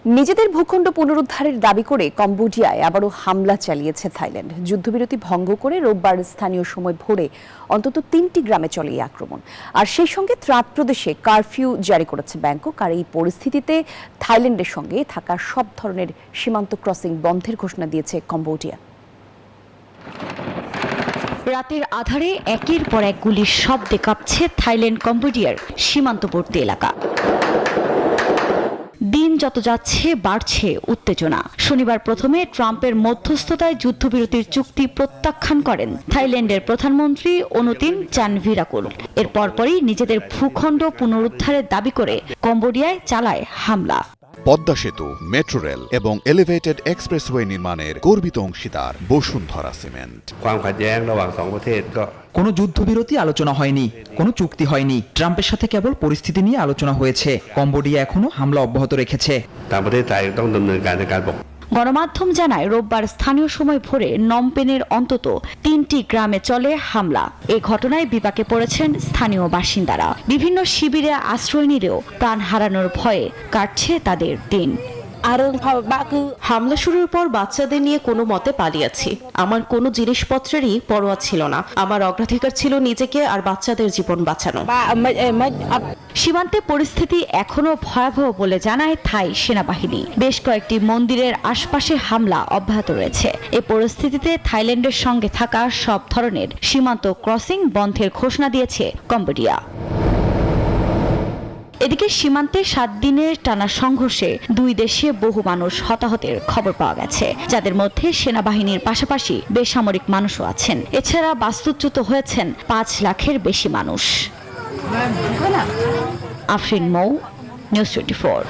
নিজেদের ভূখণ্ড পুনরুদ্ধারের দাবি করে কম্বোডিয়ায় আবারও হামলা চালিয়েছে থাইল্যান্ড। যুদ্ধবিরতি ভঙ্গ করে রোববার স্থানীয় সময় ভোরে অন্তত 3টি গ্রামে চলে এই আক্রমণ। আর সেই সঙ্গে ত্রাত প্রদেশে কারফিউ জারি করেছে ব্যাংকক। আর এই পরিস্থিতিতে থাইল্যান্ডের সঙ্গে থাকা সব ধরনের সীমান্ত ক্রসিং বন্ধের ঘোষণা দিয়েছে কম্বোডিয়া। রাতের আধারে একের পর এক গুলির শব্দে কাঁপছে থাইল্যান্ড কম্বোডিয়ার সীমান্তবর্তী এলাকা। দিন যত যাচ্ছে বাড়ছে উত্তেজনা। শনিবার প্রথমে ট্রাম্পের মধ্যস্থতায় যুদ্ধবিরতির চুক্তি প্রত্যাখ্যান করেন থাইল্যান্ডের প্রধানমন্ত্রী অনুতিন চানভিরাকুল। এর পরপরই নিজেদের ভূখণ্ড পুনরুদ্ধারের দাবি করে কম্বোডিয়ায় চালায় হামলা। পদ্মা সেতু, মেট্রো রেল এবং এলিভেটেড এক্সপ্রেসওয়ে নির্মাণের গর্বিত অংশীদার বসুন্ধরা সিমেন্ট। কোনো যুদ্ধবিরতি আলোচনা হয়নি, কোনো চুক্তি হয়নি। ট্রাম্পের সাথে কেবল পরিস্থিতি নিয়ে আলোচনা হয়েছে। কম্বোডিয়া এখনো হামলা অব্যাহত রেখেছে। গণমাধ্যম জানায় রোববার স্থানীয় সময় ভোরে নমপেনের অন্তত 3টি গ্রামে চলে হামলা। এই ঘটনায় বিপাকে পড়েছেন স্থানীয় বাসিন্দারা। বিভিন্ন শিবিরে আশ্রয় নিলেও প্রাণ হারানোর ভয়ে কাটছে তাদের দিন। হামলা শুরুর পর বাচ্চাদের নিয়ে কোনো মতে পালিয়েছি। আমার কোনো জিনিসপত্রেরই পরোয়া ছিল না। আমার অগ্রাধিকার ছিল নিজেকে আর বাচ্চাদের জীবন বাঁচানো। সীমান্তে পরিস্থিতি এখনো ভয়াবহ বলে জানায় থাই সেনাবাহিনী। বেশ কয়েকটি মন্দিরের আশপাশে হামলা অব্যাহত রয়েছে। এ পরিস্থিতিতে থাইল্যান্ডের সঙ্গে থাকা সব ধরনের সীমান্ত ক্রসিং বন্ধের ঘোষণা দিয়েছে কম্বোডিয়া। এদিকে সীমান্তে 7 দিনের টানা সংঘর্ষে দুই দেশে বহু মানুষ হতাহতের খবর পাওয়া গেছে, যাদের মধ্যে সেনাবাহিনীর পাশাপাশি বেসামরিক মানুষও আছেন। এছাড়া বাস্তুচ্যুত হয়েছেন 5 লাখের বেশি মানুষ। আফরিন মৌ, নিউজ 24।